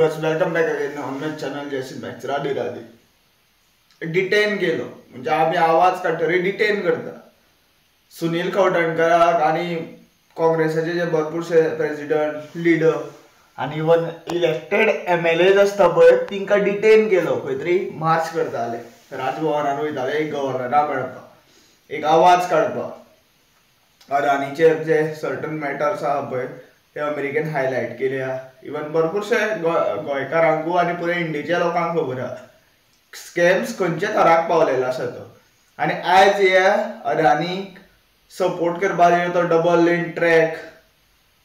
Bus welcome back again on my channel Jaysing back. Radhe Radhe. Detain केलो म्हणजे आम्ही आवाज काढतरी डिटेन करता सुनील खवटणकराक आणि काँग्रेसाचे जे भरपूरशे प्रेसिडेंट लिडर आणि इवन इलेक्टेड MLAs असता पळय तिंका डिटेन केलो. खंय तरी मार्च करताले, राजभवनान वयताले एक गव्हर्नरा मेळपाक, एक आवाज काडपाक. अदानीचे जे सर्टन मॅटर्स आहा पळय ते अमेरिकेन हायलायट केल्या. इवन भरपूरशे गोंयकारांकू आनी पुरे इंडियेच्या लोकांक खबर आहा स्कॅम्स खंयच्या थराक पावलेलो आसा तो. आनी आयज ह्या अदानीक सपोर्ट करपाक तो डबल लेन ट्रॅक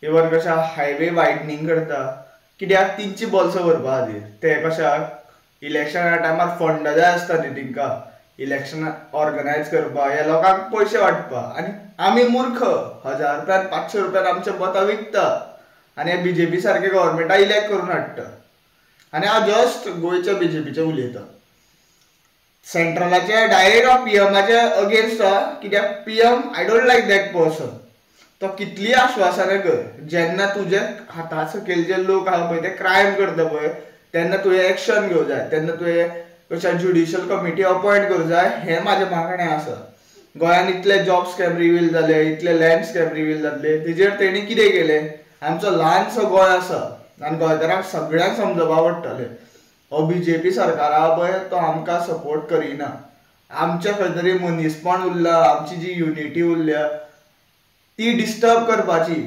इवन कशा हायवे वायडनींग करता कित्याक तिंची बॉल्सां भरपा खातीर. ते कशाक इलेक्शना टायमार फंड जाय आसता न्ही तिंका इलेक्शन ऑर्गनायज करपाक, ह्या लोकांक पयशे वांटपाक. आनी आमी मूर्ख 1000 रुपयान 500 रुपयान आमचे मतां विकता आनी BJP सारके गव्हर्मेंटा इलेक्ट करून हाडटा. आनी हांव जस्ट गोंयच्या BJPचे उलयता, सेंट्रलाचे डायरेक्ट PMाचे अगेन्स्ट आहा. कित्याक PM I don't like that person. तो कितली आश्वासनां कर, जेन्ना तुजे हाता सकयल जे लोक आहा पळय ते क्रायम करता पळय तेन्ना तुवें एक्शन घेवं जाय, तेन्ना तुवें कशा ज्युडिशियल कमिटी अपॉयंट करूं जाय. हें म्हाजें मागणें आसा. गोंयान इतले जॉब स्कॅम रिवील जाले, इतले लँड स्कॅम रिवील जातले, तेजेर तेणी कितें केलें. आमचो ल्हानसो गोंय आसा आनी गोंयकारांक सगळ्यांक समजपा पडटलें हो BJP सरकार आहा पळय तो आमकां सपोर्ट करिना. आमचें खंय तरी मनीसपण उरलां, आमची जी युनिटी उरल्या ती डिस्टर्ब करपाची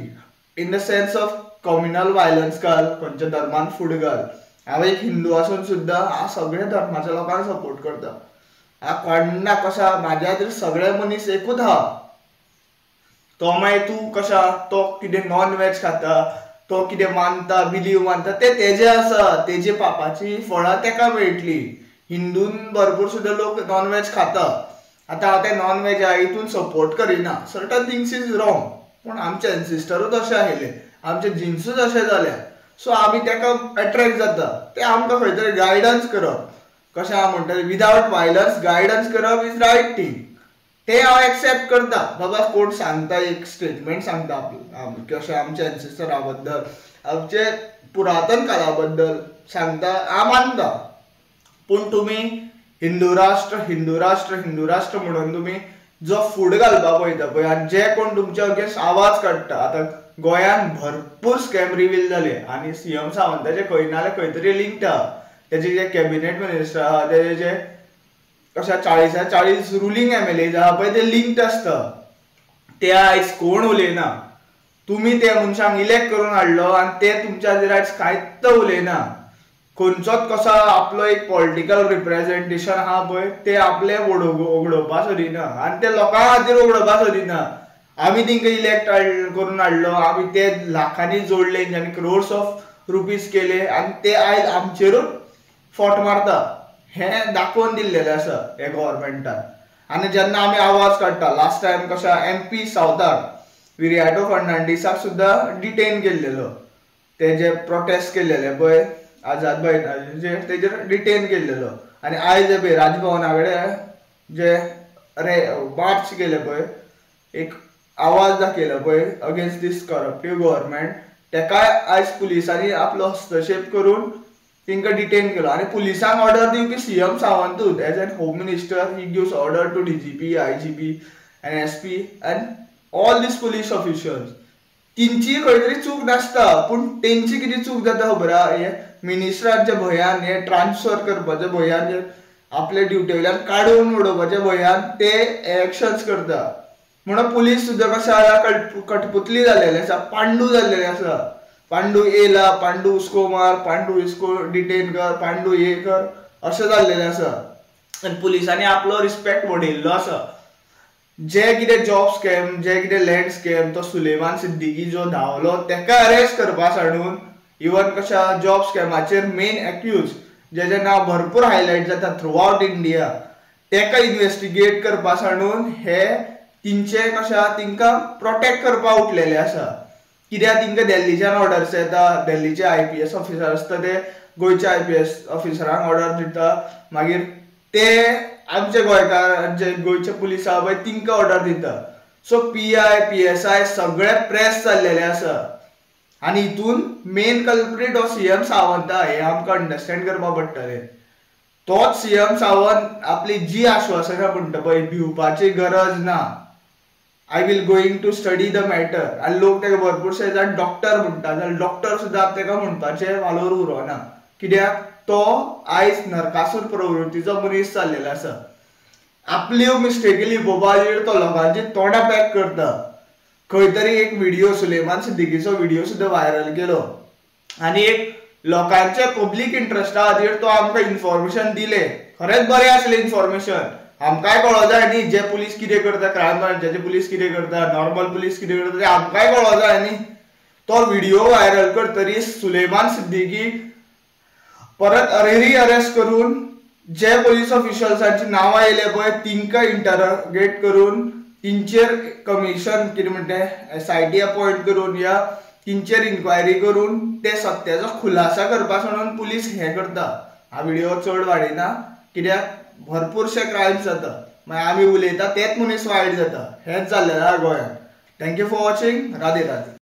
in the sense of communal violence घाल, खंयच्या धर्मान फूट घाल. हांव एक हिंदू आसून सुद्दां हांव सगळ्या धर्माच्या लोकांक सपोर्ट करता. हांव कोणा कशा म्हाज्या खातीर सगळे मनीस एकूच आहा. तो मागीर तूं कशा तो कितें नॉन वेज खाता, तो कितें मानता बिलीव मानता ते तेजे आसा, तेजे पापाची फळां तेका मेळटली. हिंदून भरपूर सुद्दां लोक नॉन वेज खाता. आतां हांव ते नॉन वेजा हितून सपोर्ट करिना, सर्टन थिंग्स इज रॉंग. पूण आमचे एन्सिस्टरूच अशे आयले, आमचे जिन्सूच अशे जाल्या, सो आमी तेका अट्रॅक्ट जाता. ते आमकां खंय तरी गायडन्स करप, कशें हांव म्हणटा विदावट वायलन्स गायडन्स करप इज रायट थिंग. ते हांव एक्सेप्ट करता. बाबा कोण सांगता एक स्टेटमेंट सांगता कशें आमच्या एन्सिस्टरा बद्दल, आमचे पुरातन काळा बद्दल सांगता, हांव मानता. पूण तुमी हिंदू राष्ट्र हिंदू राष्ट्र हिंदू राष्ट्र म्हणून तुमी जो फूड घालपाक पळयता पळय आनी जे कोण तुमच्या अगेन्स्ट आवाज काडटा. आतां गोंयान भरपूर स्कॅम रिवील जाले आनी CM सावंताचे खंय ना जाल्यार खंय तरी लिंक्ड आहा. तेजे जे कॅबिनेट मिनिस्टर आहा, तेजे जे कशा 40 रुलींग MLAs आहा पळय ते लिंक्ड आसता. ते आयज कोण उलयना. तुमी त्या मनशांक इलेक्ट करून हाडलो आनी ते तुमच्या खातीर आयज कांयच उलयना. खंयचोच कसो आपलो एक पॉलिटिकल रिप्रेझेंटेशन आहा पळय ते आपले उगडोवपा सोदिना आनी ते लोकां खातीर उगडोवपा सोदिना. आमी तिंका इलेक्ट करून हाडलो, आमी ते लाखांनी जोडले आनी क्रोर्स ऑफ रुपीज केले आनी ते आयज आमचेरूच फोट मारता. हें दाखोवन दिल्लेलें आसा हे गव्हर्मेंटान. आनी जेन्ना आमी आवाज काडटा, लास्ट टायम कशा MP सावथाक विरियाटो फर्नांडीसाक सुद्दां डिटेन केल्लेलो. ते जे प्रोटेस्ट केल्लेले पळय आझाद मैदानाचेर तेजेर डिटेन केल्लेलो. आनी आयज पळय राजभवना कडेन जे मार्च केले पळय, एक आवाज दाखयलो पळय अगेन्स्ट दीस करप्टिव्ह गव्हर्मेंट, तेकाय आयज पुलिसांनी आपलो हस्तक्षेप करून तिंका डिटेन केलो. आनी पुलिसांक ऑर्डर दिवपी CM सावंतूच. As an home minister he gives order to DGP, IGP and SP and all these police officials. तिंची खंय तरी चूक नासता, पूण तेंची कितें चूक जाता खबर आहा, हे मिनिस्टरांच्या भंयान, हे ट्रान्सफर करपाच्या भंयान, जे आपले ड्युटी वयल्यान काडून उडोवपाच्या भंयान ते एक्शन्स करता. म्हणून पुलीस सुद्दां कशें आसा कठपुतली जाल्लेले आसा, पांडू जाल्लेले आसा. पांडू येयला, पांडू हुस्को मार, पांडू हुस्को डिटेन कर, पांडू हे कर, अशें जाल्लेलें आसा. आनी पुलिसांनी आपलो रिस्पेक्ट वडयल्लो आसा. जे कितें जॉब स्कॅम, जे कितें लँड स्कॅम, तो सुलेमान सिद्दीकी जो धांवलो तेका अरेस्ट करपाक सांडून इवन कशा जॉब स्कॅमाचेर मेन एक्यूज जेजें नांव भरपूर हायलायट जाता थ्रू आवट इंडिया, तेका इन्वेस्टिगेट करपाक सांडून हे तिंचे कशा तिंका प्रोटेक्ट करपाक उठलेले आसा. कित्याक तिंका दिल्लीच्यान ऑर्डर्स येता, दिल्लीचे IPS ऑफिसर आसता ते गोंयच्या IPS ऑफिसरांक ऑर्डर दिता, मागीर ते आमचे गोंयकार जे गोंयचे पुलीस आहा पळय तिंका ऑर्डर दिता. सो PI PSI सगळे प्रेस जाल्लेले आसा. आणि हितून मेन कल्प्रिट हो सीएम सावंत हे आमकां अंडरस्टँड करपाक पडटलें. तोच सीएम सावंत आपली जी आश्वासनां म्हणटा पळय भिवपाची गरज ना, I will going to study the matter, आनी लोक ताका भरपूरशे जाण डॉक्टर म्हणटा, जाल्यार डॉक्टर सुद्दां ताका म्हणपाचे वालोर उरोना. कित्याक तो आयज नरकासूर प्रवृत्तीचो मनीस जाल्लेलो आसा. आपल्यो मिस्टेकी लिपोवपाचेर तो लोकांची तोंडां पॅक करता. खंय तरी एक व्हिडिओ सुलेमान सिद्दीकीचो व्हिडिओ सुद्दां व्हायरल केलो आनी एक लोकांच्या पब्लीक इंट्रस्टा खातीर तो आमकां इन्फॉर्मेशन दिलें. खरेंच बरें आसलें इन्फॉर्मेशन. आमकांय कळो जाय न्ही जे पुलीस कितें करता, क्रायम ब्रांचाचे पुलीस कितें करता, नॉर्मल पुलीस कितें करता ते आमकांय कळो जाय न्ही. तो व्हिडिओ व्हायरल करतरी सुलेमान सिद्दीकी परत अरेरी अरेस्ट करून जे पुलीस ऑफिशल्सांची नांवां येयले पळय तिंका इंटरोगेट करून तिंचेर कमिशन कितें म्हणटा SIT अपॉयंट करून या तिंचेर इन्क्वायरी करून ते सत्याचो खुलासा करपा सोडून पुलीस हें करता. हा व्हिडिओ चड वाडयना कित्याक भरपूरशे क्रायम्स जाता, मागीर आमी उलयता तेच मनीस वायट जाता. हेंच जाल्लें आसा गोंयांत. Thank you for watching. Radhe Radhe.